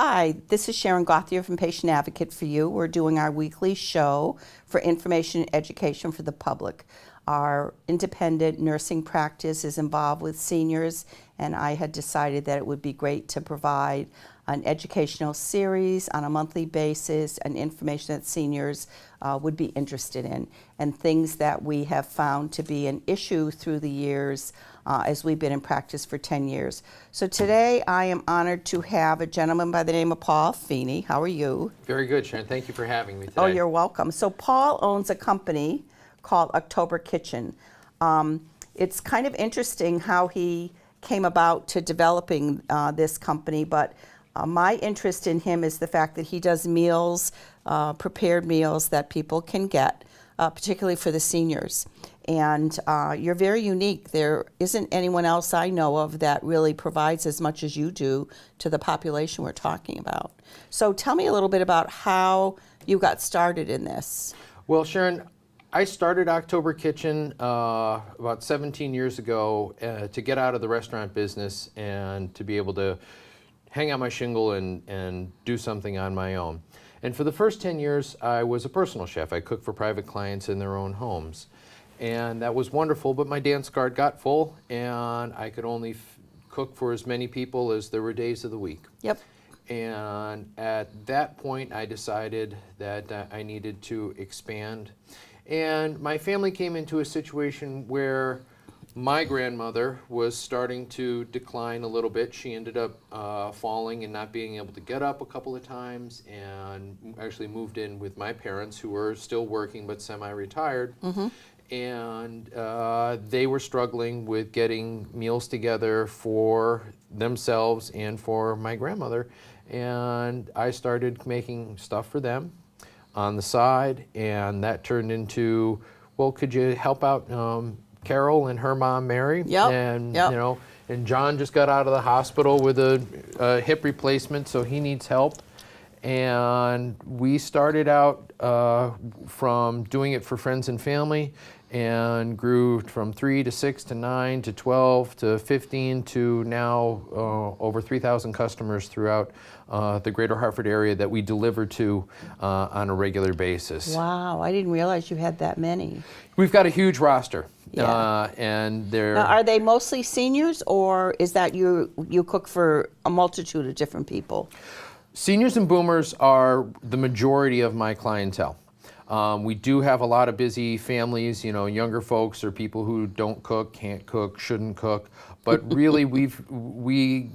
Hi, this is Sharon Gauthier from Patient Advocate for You. We're doing our weekly show for information and education for the public. Our independent nursing practice is involved with seniors, and I had decided that it would be great to provide an educational series on a monthly basis and information that seniors would be interested in, and things that we have found to be an issue through the years as we've been in practice for 10 years. So today I am honored to have a gentleman by the name of Paul Finney. How are you? Very good, Sharon. Thank you for having me today. Oh, you're welcome. So Paul owns a company called October Kitchen. It's kind of interesting how he came about to developing this company, but my interest in him is the fact that he does meals, prepared meals that people can get, particularly for the seniors. And you're very unique. There isn't anyone else I know of that really provides as much as you do to the population we're talking about. So tell me a little bit about how you got started in this. Well, Sharon, I started October Kitchen about 17 years ago to get out of the restaurant business and to be able to hang out my shingle and do something on my own. And for the first 10 years, I was a personal chef. I cooked for private clients in their own homes. And that was wonderful, but my dance card got full, and I could only cook for as many people as there were days of the week. Yep. And at that point, I decided that I needed to expand. And my family came into a situation where my grandmother was starting to decline a little bit. She ended up falling and not being able to get up a couple of times, and actually moved in with my parents, who were still working but semi-retired. Mm-hmm. And they were struggling with getting meals together for themselves and for my grandmother. And I started making stuff for them on the side, and that turned into, well, could you help out Carol and her mom Mary? Yep. And yep. you know, and John just got out of the hospital with a hip replacement, so he needs help. And we started out from doing it for friends and family, and grew from 3 to 6 to 9 to 12 to 15 to now over 3,000 customers throughout the greater Hartford area that we deliver to on a regular basis. Wow, I didn't realize you had that many. We've got a huge roster. Yeah. And they're... Now, are they mostly seniors, or is that you cook for a multitude of different people? Seniors and boomers are the majority of my clientele. We do have a lot of busy families, you know, younger folks or people who don't cook, can't cook, shouldn't cook. But really, we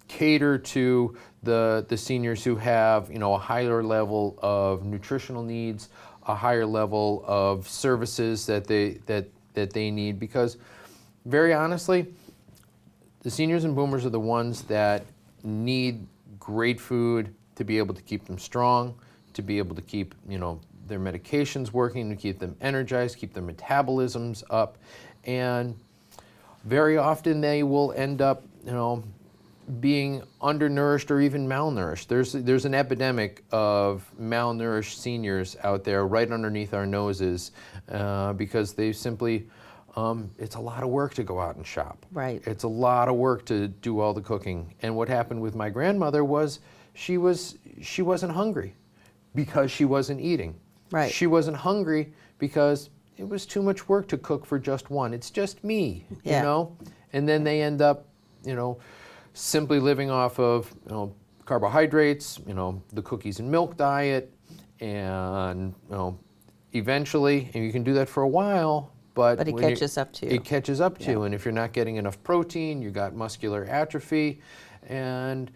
cater to the seniors who have, you know, a higher level of nutritional needs, a higher level of services that they need. Because, very honestly, the seniors and boomers are the ones that need great food to be able to keep them strong, to be able to keep, you know, their medications working, to keep them energized, keep their metabolisms up. And very often they will end up, you know, being undernourished or even malnourished. There's an epidemic of malnourished seniors out there right underneath our noses because they simply, it's a lot of work to go out and shop. Right. It's a lot of work to do all the cooking. And what happened with my grandmother was she wasn't hungry because she wasn't eating. Right. She wasn't hungry because it was too much work to cook for just one. It's just me, yeah. You know? And then they end up, you know, simply living off of, you know, carbohydrates, you know, the cookies and milk diet, and, you know, eventually, and you can do that for a while, but it catches up to you. It catches up to you, and if you're not getting enough protein, you got muscular atrophy, and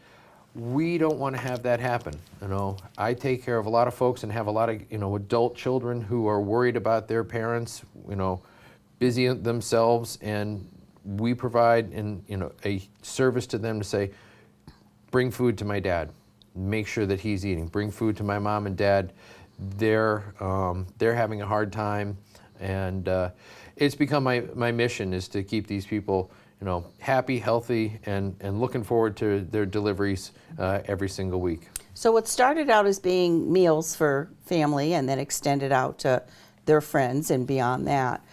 we don't want to have that happen. You know, I take care of a lot of folks and have a lot of, you know, adult children who are worried about their parents, you know, busy themselves, and we provide a service to them to say, bring food to my dad, make sure that he's eating. Bring food to my mom and dad. They're having a hard time, and it's become my mission is to keep these people, you know, happy, healthy, and looking forward to their deliveries every single week. So what started out as being meals for family and then extended out to their friends and beyond that.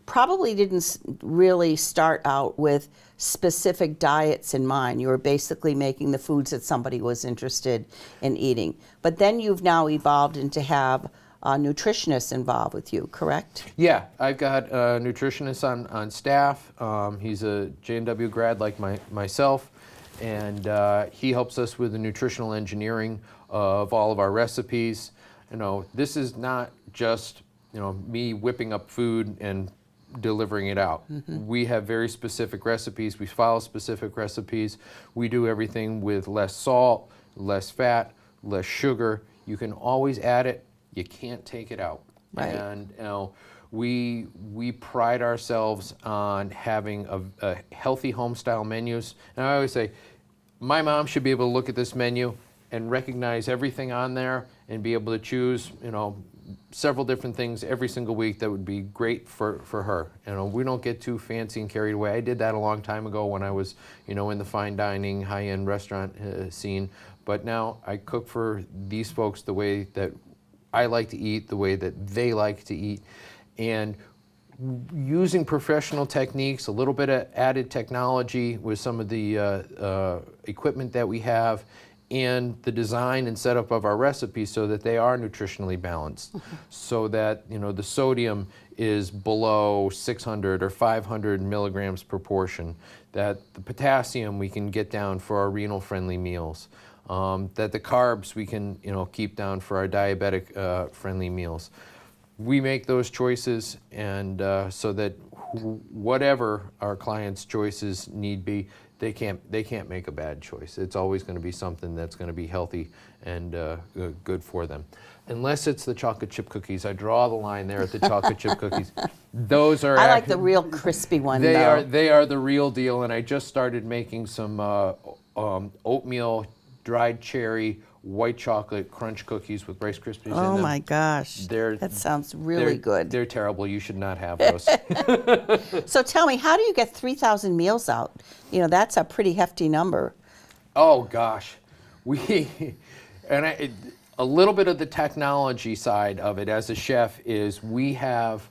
probably didn't really start out with specific diets in mind. You were basically making the foods that somebody was interested in eating. But then you've now evolved into have nutritionists involved with you, correct? Yeah, I've got a nutritionist on staff. He's a J&W grad like myself, and he helps us with the nutritional engineering of all of our recipes. This is not just me whipping up food and delivering it out. We have very specific recipes. We follow specific recipes. We do everything with less salt, less fat, less sugar. You can always add it. You can't take it out. Right. And we pride ourselves on having a healthy home style menus. And I always say, my mom should be able to look at this menu and recognize everything on there and be able to choose, several different things every single week that would be great for her. We don't get too fancy and carried away. I did that a long time ago when I was, in the fine dining, high-end restaurant scene. But now I cook for these folks the way that I like to eat, the way that they like to eat. And using professional techniques, a little bit of added technology with some of the equipment that we have, and the design and setup of our recipes so that they are nutritionally balanced, so that the sodium is below 600 or 500 milligrams per portion, that the potassium we can get down for our renal friendly meals, that the carbs we can keep down for our diabetic friendly meals. We make those choices, and so that whatever our clients' choices need be, they can't make a bad choice. It's always going to be something that's going to be healthy and good for them. Unless it's the chocolate chip cookies. I draw the line there at the chocolate chip cookies. Those are I like the real crispy one, they though. they are the real deal, and I just started making some oatmeal dried cherry white chocolate crunch cookies with Rice Krispies in them. Oh my gosh, that sounds really good. They're terrible. You should not have those. So tell me, how do you get 3,000 meals out? That's a pretty hefty number. Oh gosh, a little bit of the technology side of it as a chef is we have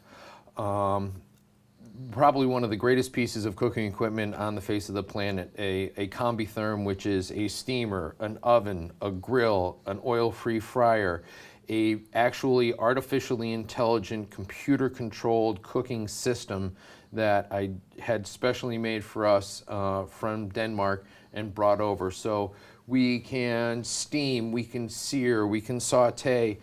probably one of the greatest pieces of cooking equipment on the face of the planet, a Combitherm, which is a steamer, an oven, a grill, an oil-free fryer, a actually artificially intelligent, computer-controlled cooking system that I had specially made for us from Denmark and brought over. So we can steam, we can sear, we can saute,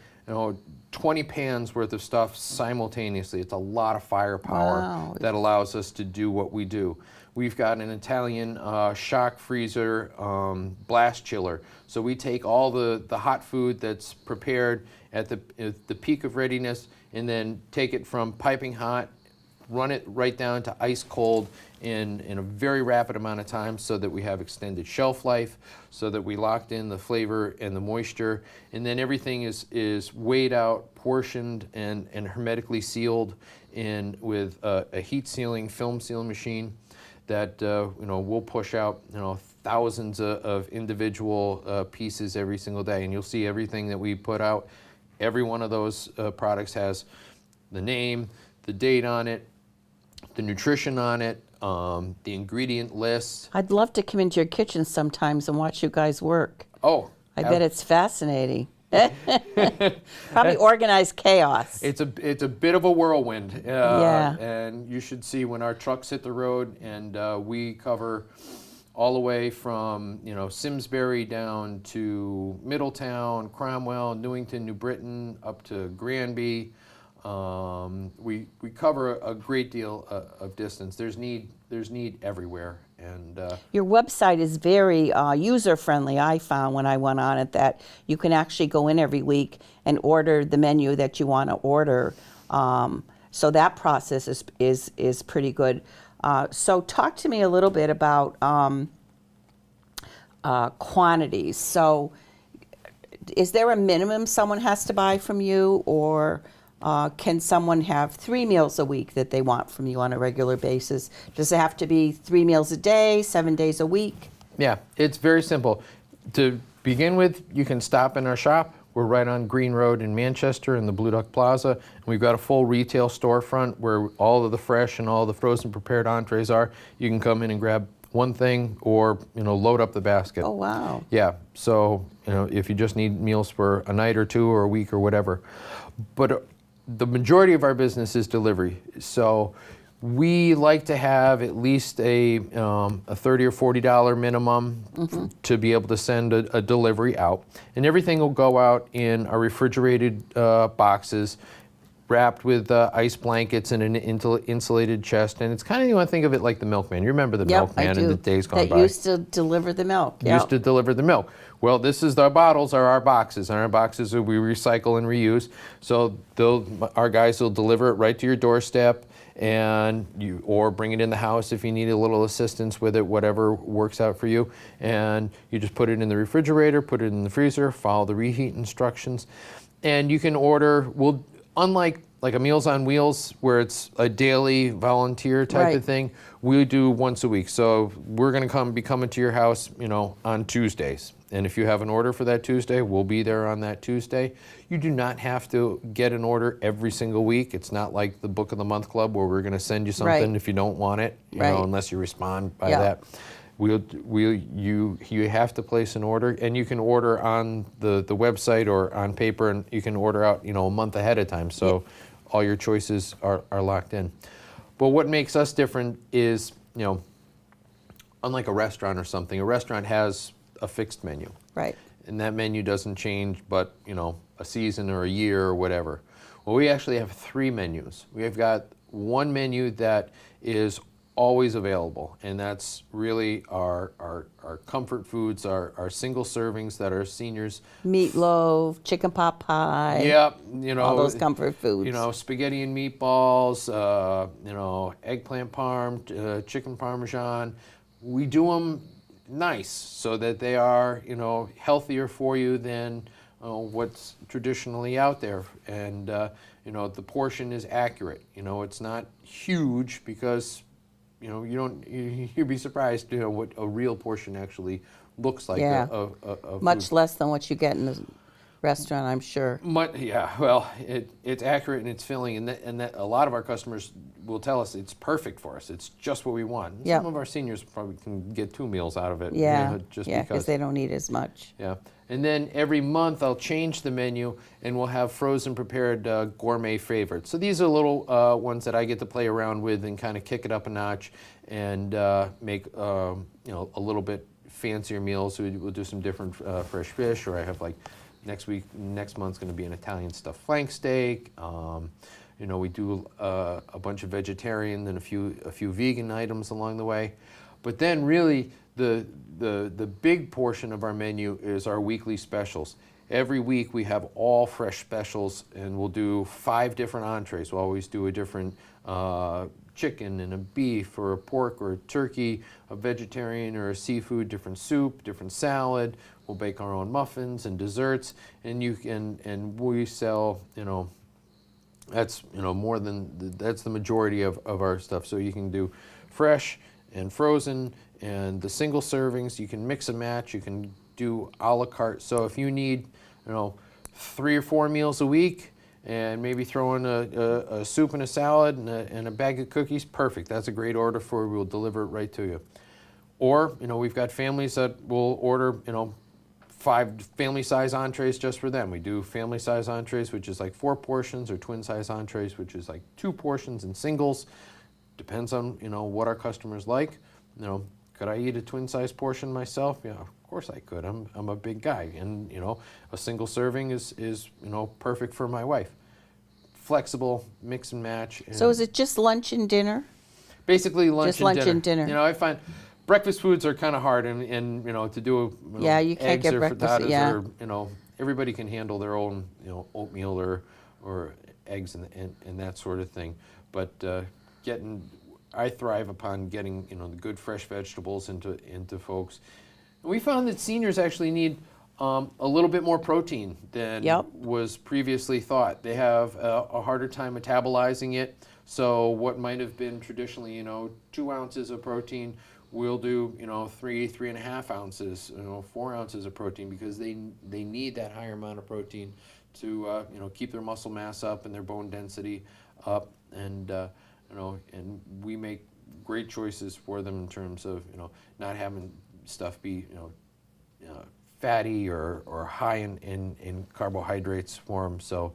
20 pans worth of stuff simultaneously. It's a lot of firepower that allows us to do what we do. We've got an Italian shock freezer blast chiller. So we take all the hot food that's prepared at the peak of readiness and then take it from piping hot, run it right down to ice cold in a very rapid amount of time so that we have extended shelf life, so that we locked in the flavor and the moisture, and then everything is weighed out, portioned, and hermetically sealed with a heat sealing, film seal machine that we'll push out thousands of individual pieces every single day, and you'll see everything that we put out. Every one of those products has the name, the date on it, the nutrition on it, the ingredient list. I'd love to come into your kitchen sometimes and watch you guys work. Oh, I bet it's fascinating. Probably organized chaos. It's a bit of a whirlwind. Yeah. And you should see when our trucks hit the road, and we cover all the way from Simsbury down to Middletown, Cromwell, Newington, New Britain, up to Granby. We cover a great deal of distance. There's need everywhere, and your website is very user friendly. I found when I went on it that you can actually go in every week and order the menu that you want to order. So that process is pretty good. So talk to me a little bit about quantities. So is there a minimum someone has to buy from you, or can someone have 3 meals a week that they want from you on a regular basis? Does it have to be 3 meals a day, 7 days a week? Yeah, it's very simple. To begin with, you can stop in our shop. We're right on Green Road in Manchester in the Blue Duck Plaza. And we've got a full retail storefront where all of the fresh and all the frozen prepared entrees are. You can come in and grab one thing or, load up the basket. Oh, wow. Yeah, so, if you just need meals for a night or two or a week or whatever. But the majority of our business is delivery. So we like to have at least a $30 or $40 minimum to be able to send a delivery out. And everything will go out in our refrigerated boxes, wrapped with ice blankets and an insulated chest. And it's kind of, you want to think of it like the milkman. You remember the milkman in the days gone by. That used to deliver the milk. Yep. Used to deliver the milk. Well, this is our bottles are our boxes, and our boxes we recycle and reuse. So our guys will deliver it right to your doorstep, and or bring it in the house if you need a little assistance with it, whatever works out for you. And you just put it in the refrigerator, put it in the freezer, follow the reheat instructions, and you can order. Unlike like a Meals on Wheels, where it's a daily volunteer type of thing, we do once a week. So we're going to be coming to your house, on Tuesdays. And if you have an order for that Tuesday, we'll be there on that Tuesday. You do not have to get an order every single week. It's not like the Book of the Month Club where we're going to send you something if you don't want it, unless you respond by that. You have to place an order, and you can order on the website or on paper, and you can order out, a month ahead of time. So all your choices are locked in. But what makes us different is, unlike a restaurant or something, a restaurant has a fixed menu. Right. And that menu doesn't change but, a season or a year or whatever. Well, we actually have 3 menus. We've got one menu that is always available, and that's really our comfort foods, our single servings that our seniors. Meatloaf, chicken pot pie. Yep, all those comfort foods. Spaghetti and meatballs, eggplant parm, chicken parmesan. We do them nice so that they are, healthier for you than what's traditionally out there, and the portion is accurate. It's not huge because. You'd be surprised, what a real portion actually looks like. Yeah. Of much food. less than what you get in the restaurant, I'm sure. Well, it's accurate and it's filling, and that a lot of our customers will tell us it's perfect for us. It's just what we want. And some of our seniors probably can get 2 meals out of it. Because they don't eat as much. Yeah. And then every month I'll change the menu, and we'll have frozen prepared gourmet favorites. So these are little ones that I get to play around with and kind of kick it up a notch and make a little bit fancier meals. So we'll do some different fresh fish, or I have next month's going to be an Italian stuffed flank steak. We do a bunch of vegetarian and a few vegan items along the way. But then really the big portion of our menu is our weekly specials. Every week we have all fresh specials, and we'll do 5 different entrees. We'll always do a different chicken and a beef or a pork or a turkey, a vegetarian or a seafood, different soup, different salad. We'll bake our own muffins and desserts, and we sell, that's that's the majority of our stuff. So you can do fresh and frozen and the single servings. You can mix and match. You can do a la carte. So if you need 3 or 4 meals a week and maybe throw in a soup and a salad and a bag of cookies, perfect. That's a great order for you. We'll deliver it right to you. Or we've got families that will order 5 family size entrees just for them. We do family size entrees, which is like 4 portions, or twin size entrees, which is like 2 portions and singles. Depends on what our customers like. Could I eat a twin size portion myself? Yeah, of course I could. I'm a big guy, and a single serving is perfect for my wife. Flexible, mix and match. So is it just lunch and dinner? Basically lunch just and lunch dinner. And dinner. I find breakfast foods are kind of hard, and to do you can't eggs get or breakfast. frittatas or everybody can handle their own oatmeal or eggs and that sort of thing. But I thrive upon getting the good fresh vegetables into folks. And we found that seniors actually need a little bit more protein than was previously thought. They have a harder time metabolizing it. So what might have been traditionally 2 ounces of protein, we'll do 3.5 ounces, 4 ounces of protein, because they need that higher amount of protein to keep their muscle mass up and their bone density up, and and we make great choices for them in terms of not having stuff be fatty or high in carbohydrates for them. So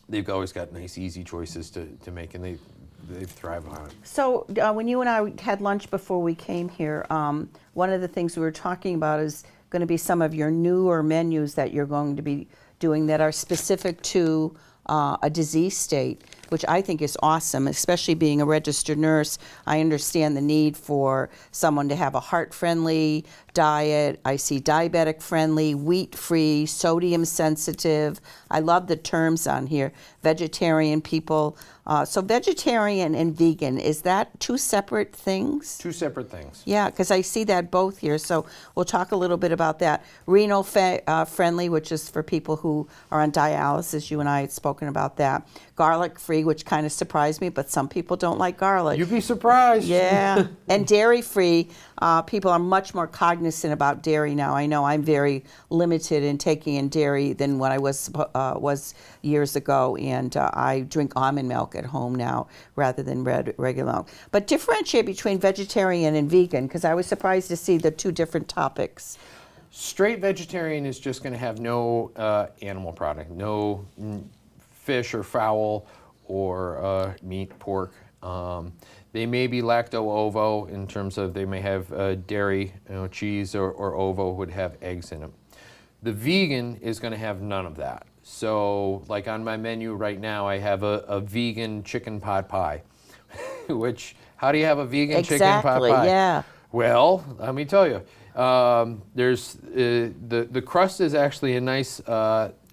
they've always got nice, easy choices to make, and they thrive on it. So when you and I had lunch before we came here, one of the things we were talking about is going to be some of your newer menus that you're going to be doing that are specific to a disease state, which I think is awesome, especially being a registered nurse. I understand the need for someone to have a heart-friendly diet. I see diabetic-friendly, wheat-free, sodium-sensitive. I love the terms on here. Vegetarian people. So vegetarian and vegan, is that two separate things? Two separate things. Yeah, because I see that both here. So we'll talk a little bit about that. Renal friendly, which is for people who are on dialysis. You and I had spoken about that. Garlic free, which kind of surprised me, but some people don't like garlic. You'd be surprised. Yeah. And dairy free. People are much more cognizant about dairy now. I know I'm very limited in taking in dairy than what I was years ago, and I drink almond milk at home now rather than regular milk. But differentiate between vegetarian and vegan, because I was surprised to see the two different topics. Straight vegetarian is just going to have no animal product, no fish or fowl or meat, pork. They may be lacto-ovo in terms of they may have dairy, cheese or ovo would have eggs in them. The vegan is going to have none of that. So like on my menu right now, I have a vegan chicken pot pie, which, how do you have a vegan chicken pot pie? Exactly, yeah. Well, let me tell you, there's the crust is actually a nice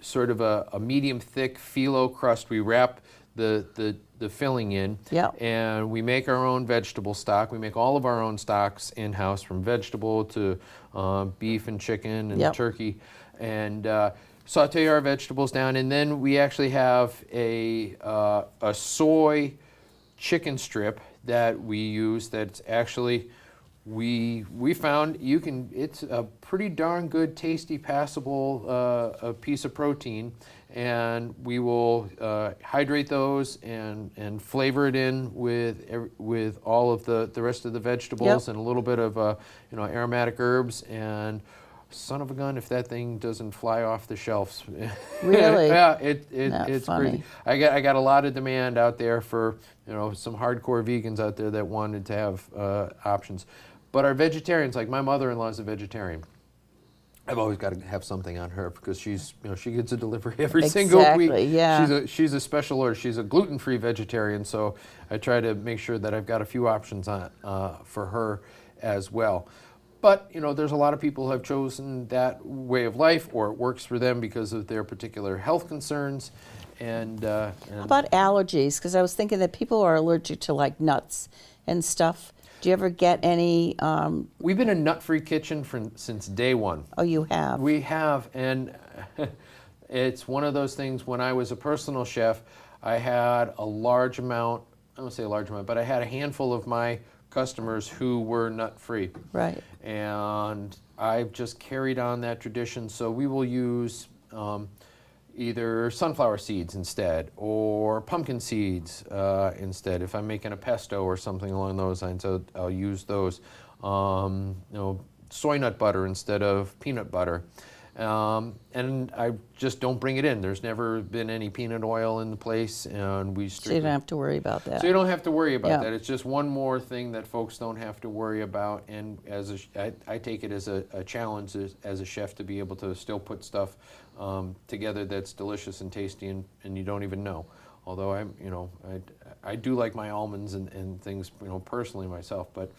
sort of a medium thick phyllo crust. We wrap the filling in, Yep. and we make our own vegetable stock. We make all of our own stocks in-house, from vegetable to beef and chicken and Yep. turkey, and saute our vegetables down, and then we actually have a soy chicken strip that we use. That's actually we found it's a pretty darn good, tasty, passable a piece of protein, and we will hydrate those and flavor it in with all of the rest of the vegetables. Yep. And a little bit of aromatic herbs, and son of a gun if that thing doesn't fly off the shelves. Really? Yeah, Not it's funny. crazy. I got a lot of demand out there for some hardcore vegans out there that wanted to have options. But our vegetarians, like my mother-in-law is a vegetarian. I've always got to have something on her because she's she gets a delivery every single week. Exactly, yeah. She's a special order. She's a gluten-free vegetarian, so I try to make sure that I've got a few options on for her as well. But there's a lot of people who have chosen that way of life, or it works for them because of their particular health concerns. And How about allergies? Because I was thinking that people are allergic to like nuts and stuff. Do you ever get any? we've been a nut-free kitchen since day one. Oh, you have. We have, and it's one of those things. When I was a personal chef, I had a large amount, I don't say a large amount, but I had a handful of my customers who were nut-free. Right. And I've just carried on that tradition. So we will use either sunflower seeds instead, or pumpkin seeds instead. If I'm making a pesto or something along those lines, I'll use those. Soy nut butter instead of peanut butter. And I just don't bring it in. There's never been any peanut oil in the place, and we So you don't have to worry about that. So you don't have to worry about Yeah. that. It's just one more thing that folks don't have to worry about. And I take it as a challenge as a chef to be able to still put stuff together that's delicious and tasty, and you don't even know. Although I do like my almonds and things personally myself, but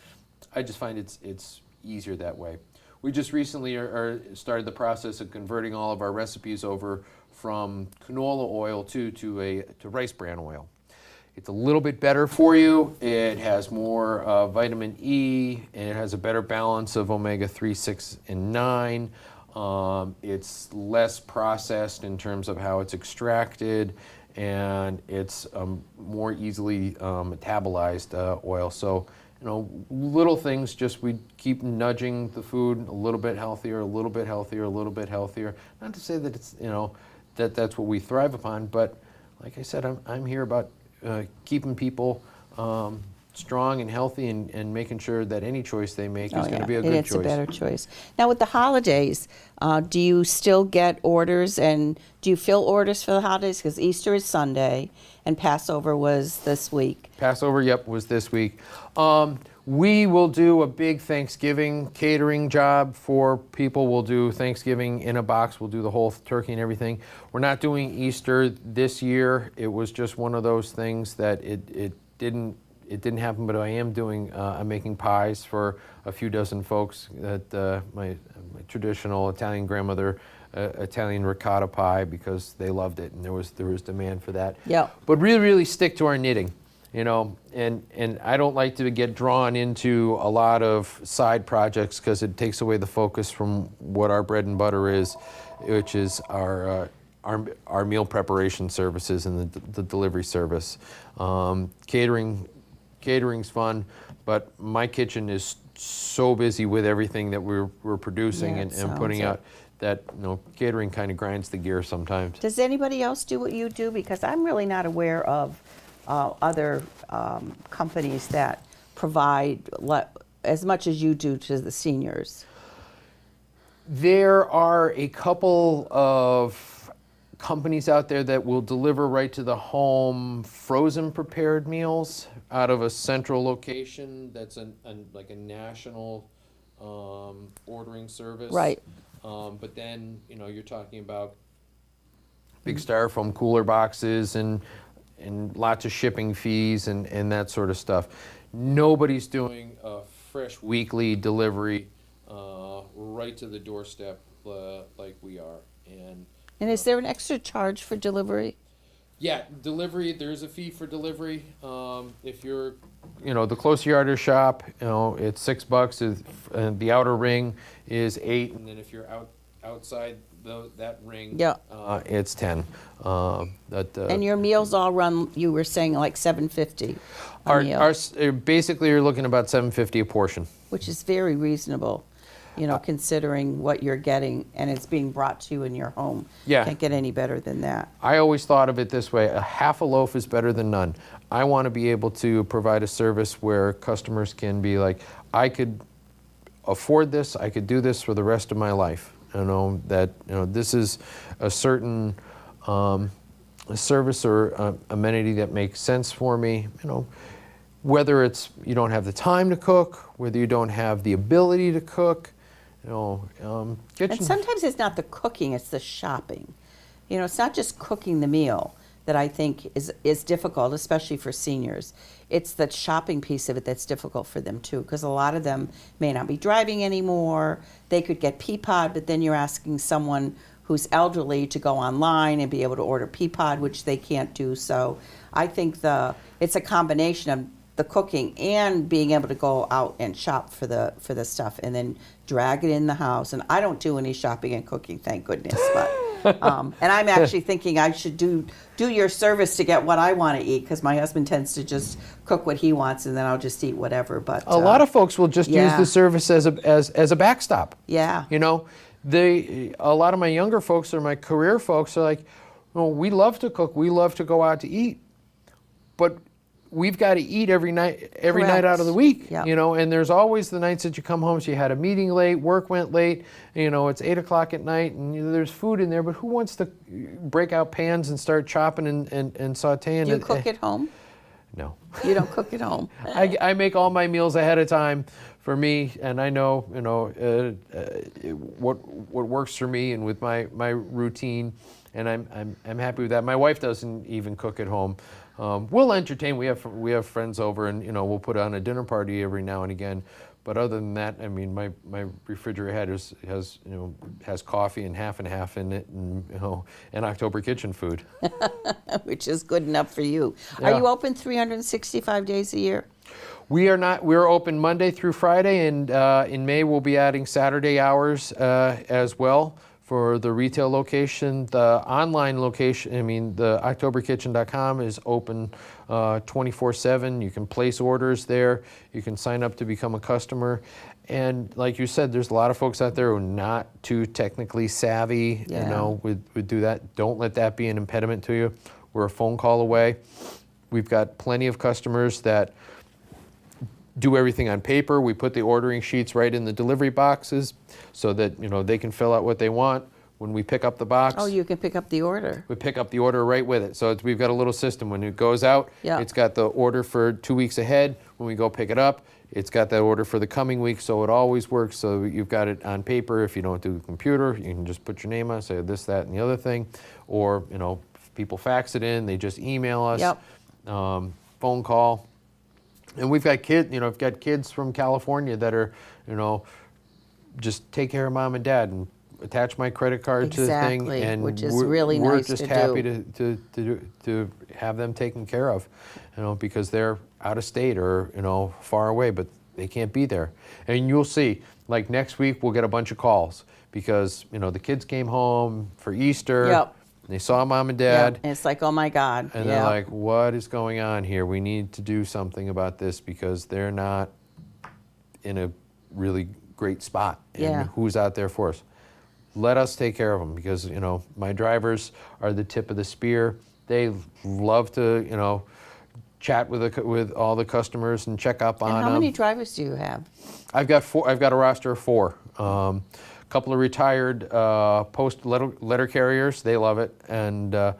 I just find it's easier that way. We just recently started the process of converting all of our recipes over from canola oil to rice bran oil. It's a little bit better for you. It has more vitamin E, and it has a better balance of omega-3, 6, and 9. It's less processed in terms of how it's extracted, and it's more easily metabolized oil. So little things, just we keep nudging the food a little bit healthier, a little bit healthier, a little bit healthier. Not to say that it's, that's what we thrive upon, but like I said, I'm here about keeping people strong and healthy and making sure that any choice they make is going to be a good it's choice. It's a better choice. Now with the holidays, do you still get orders, and do you fill orders for the holidays? Because Easter is Sunday and Passover was this week. Passover, was this week. We will do a big Thanksgiving catering job for people. We'll do Thanksgiving in a box. We'll do the whole turkey and everything. We're not doing Easter this year. It was just one of those things that it didn't happen, but I am doing, I'm making pies for a few dozen folks that my traditional Italian grandmother, Italian ricotta pie, because they loved it and there was demand for that. Yeah. But really stick to our knitting, and I don't like to get drawn into a lot of side projects because it takes away the focus from what our bread and butter is, which is our meal preparation services and the delivery service. Catering's fun, but my kitchen is so busy with everything that we're producing and putting out that catering kind of grinds the gear sometimes. Does anybody else do what you do? Because I'm really not aware of other companies that provide as much as you do to the seniors. There are a couple of companies out there that will deliver right to the home frozen prepared meals out of a central location that's like a national ordering service. Right. But then, you're talking about big styrofoam cooler boxes and lots of shipping fees and that sort of stuff. Nobody's doing a fresh weekly delivery right to the doorstep like we are. And is there an extra charge for delivery? Yeah, delivery, there's a fee for delivery. If you're, the closer you are to shop, it's $6. The outer ring is $8, and then if you're outside that ring, it's $10. And your meals all run, you were saying, like $7.50 a meal. Basically, you're looking about $7.50 a portion. Which is very reasonable, considering what you're getting, and it's being brought to you in your home. Yeah. Can't get any better than that. I always thought of it this way: a half a loaf is better than none. I want to be able to provide a service where customers can be like, I could afford this, I could do this for the rest of my life. This is a certain service or amenity that makes sense for me. Whether it's you don't have the time to cook, whether you don't have the ability to cook, kitchen. And sometimes it's not the cooking, it's the shopping. It's not just cooking the meal that I think is difficult, especially for seniors. It's the shopping piece of it that's difficult for them too, because a lot of them may not be driving anymore. They could get Peapod, but then you're asking someone who's elderly to go online and be able to order Peapod, which they can't do. So I think it's a combination of the cooking and being able to go out and shop for the stuff and then drag it in the house. And I don't do any shopping and cooking, thank goodness. But and I'm actually thinking I should do your service to get what I want to eat, because my husband tends to just cook what he wants and then I'll just eat whatever. But a lot of folks will just use the service as a backstop. Yeah. A lot of my younger folks or my career folks are like, we love to cook, we love to go out to eat, but we've got to eat every night out of the week, Yep. and there's always the nights that you come home, so you had a meeting late, work went late, it's 8 o'clock at night, and there's food in there, but who wants to break out pans and start chopping and sauteing? Do you cook at home? No. You don't cook at home? I make all my meals ahead of time for me, and I know, what works for me and with my routine, and I'm happy with that. My wife doesn't even cook at home. We'll entertain. We have friends over, and we'll put on a dinner party every now and again. But other than that, I mean, my refrigerator has coffee and half in it, and October kitchen food, Which is good enough for you. Yeah. Are you open 365 days a year? We are not. We're open Monday through Friday, and in May we'll be adding Saturday hours as well for the retail location. The online location, the octoberkitchen.com is open 24/7. You can place orders there. You can sign up to become a customer. And like you said, there's a lot of folks out there who are not too technically savvy, would do that. Don't let that be an impediment to you. We're a phone call away. We've got plenty of customers that do everything on paper. We put the ordering sheets right in the delivery boxes so that they can fill out what they want. When we pick up the box, Oh, you can pick up the order. we pick up the order right with it. So we've got a little system. When it goes out, Yeah. it's got the order for 2 weeks ahead. When we go pick it up, it's got that order for the coming week. So it always works. So you've got it on paper. If you don't do the computer, you can just put your name on, say this, that, and the other thing. Or, if people fax it in, they just email us. Yep. Phone call. And we've got kids from California that are, just take care of mom and dad and attach my credit card to the thing. Exactly, And which is we're, really we're nice just to happy do. to have them taken care of, because they're out of state or, far away, but they can't be there. And you'll see, like next week, we'll get a bunch of calls because, the kids came home for Easter. Yep. They saw mom and Yeah, dad. and it's like, oh my God. And they're like, what is going on here? We need to do something about this because they're not in a really great spot. And Yeah. who's out there for us? Let us take care of them because, my drivers are the tip of the spear. They love to, chat with all the customers and check up on And them. how many drivers do you have? I've got a roster of 4. A couple of retired post letter carriers. They love it. And a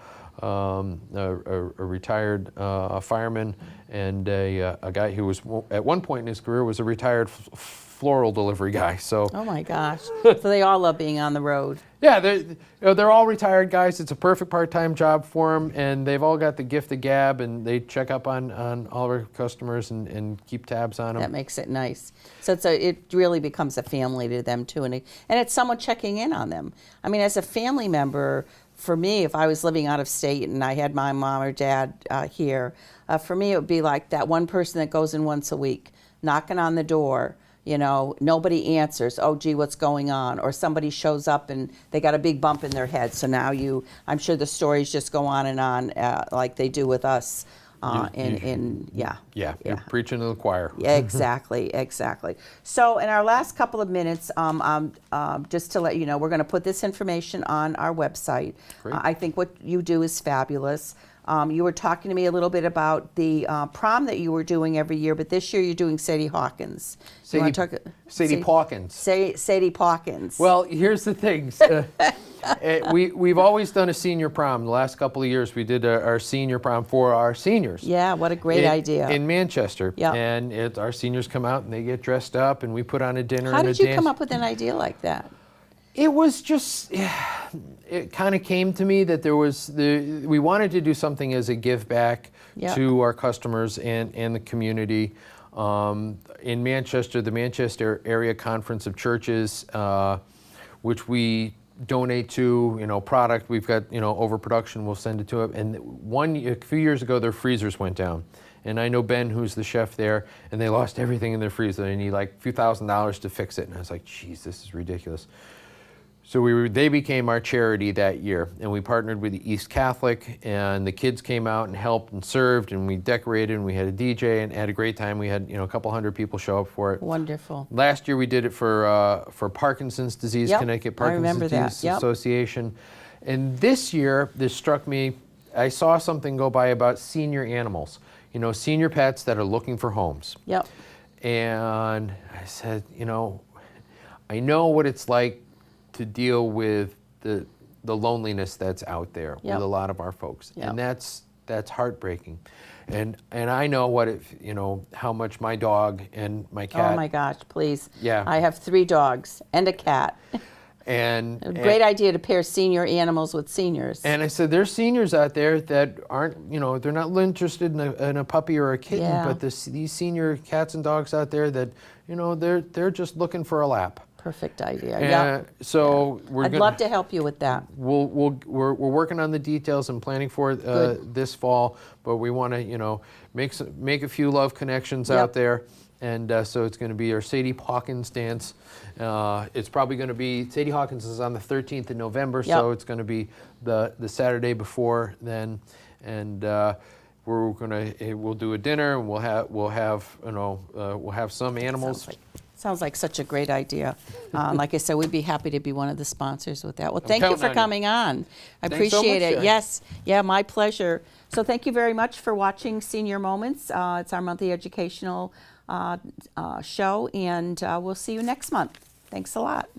retired fireman and a guy who was at one point in his career was a retired floral delivery guy. So Oh my gosh. So they all love being on the road. yeah, they're all retired guys. It's a perfect part-time job for them, and they've all got the gift of gab, and they check up on all our customers and keep tabs on them. That makes it nice. So it really becomes a family to them too, and it's someone checking in on them. I mean, as a family member, for me, if I was living out of state and I had my mom or dad here, for me it would be like that one person that goes in once a week, knocking on the door. Nobody answers. Oh, gee, what's going on? Or somebody shows up and they got a big bump in their head. So now I'm sure the stories just go on and on like they do with us. Yeah, you're preaching to the choir. Yeah, exactly. So in our last couple of minutes, just to let you know, we're going to put this information on our website. Great. I think what you do is fabulous. You were talking to me a little bit about the prom that you were doing every year, but this year you're doing Sadie Hawkins. Sadie Pawkins. Sadie Pawkins. Well, here's the thing. We've always done a senior prom. The last couple of years, we did our senior prom for our seniors. Yeah, what a great idea. In Manchester. Yeah. And our seniors come out and they get dressed up and we put on a dinner How and a did you dance. come up with an idea like that? It was just, it kind of came to me that we wanted to do something as a give back Yeah. to our customers and the community. In Manchester, the Manchester Area Conference of Churches, which we donate to, product. We've got, overproduction, we'll send it to them. And a few years ago, their freezers went down. And I know Ben, who's the chef there, and they lost everything in their freezer. They need like a few $1,000s to fix it. And I was like, geez, this is ridiculous. So they became our charity that year, and we partnered with the East Catholic, and the kids came out and helped and served, and we decorated, and we had a DJ, and had a great time. We had a couple hundred people show up for it. Wonderful. Last year we did it for Parkinson's disease, Yep, Connecticut I remember Parkinson's that. Disease Yep. Association, and this year this struck me. I saw something go by about senior animals, senior pets that are looking for homes. Yep. And I said, I know what it's like to deal with the loneliness that's out there Yep. with a lot of our folks, Yep. and that's heartbreaking. And I know how much my dog and my cat. Oh my gosh, please. Yeah. I have 3 dogs and a cat. And A great idea to pair senior animals with seniors. And I said, there's seniors out there that aren't, they're not interested in a puppy or a kitten, Yeah. but these senior cats and dogs out there that, they're just looking for a lap. Perfect idea. Yeah. So I'd love to help you with that. We're working on the details and planning for it this fall, but we want to make a few love connections Yep. out there, And so it's going to be our Sadie Hawkins dance. It's probably going to be, Sadie Hawkins is on the 13th of November, so it's going to be the Saturday before then. And we'll do a dinner, and we'll have some animals. Sounds like such a great idea. Like I said, we'd be happy to be one of the sponsors with that. Well, thank you for coming on. I appreciate it. Yes, yeah, my pleasure. So thank you very much for watching Senior Moments. It's our monthly educational show, and we'll see you next month. Thanks a lot.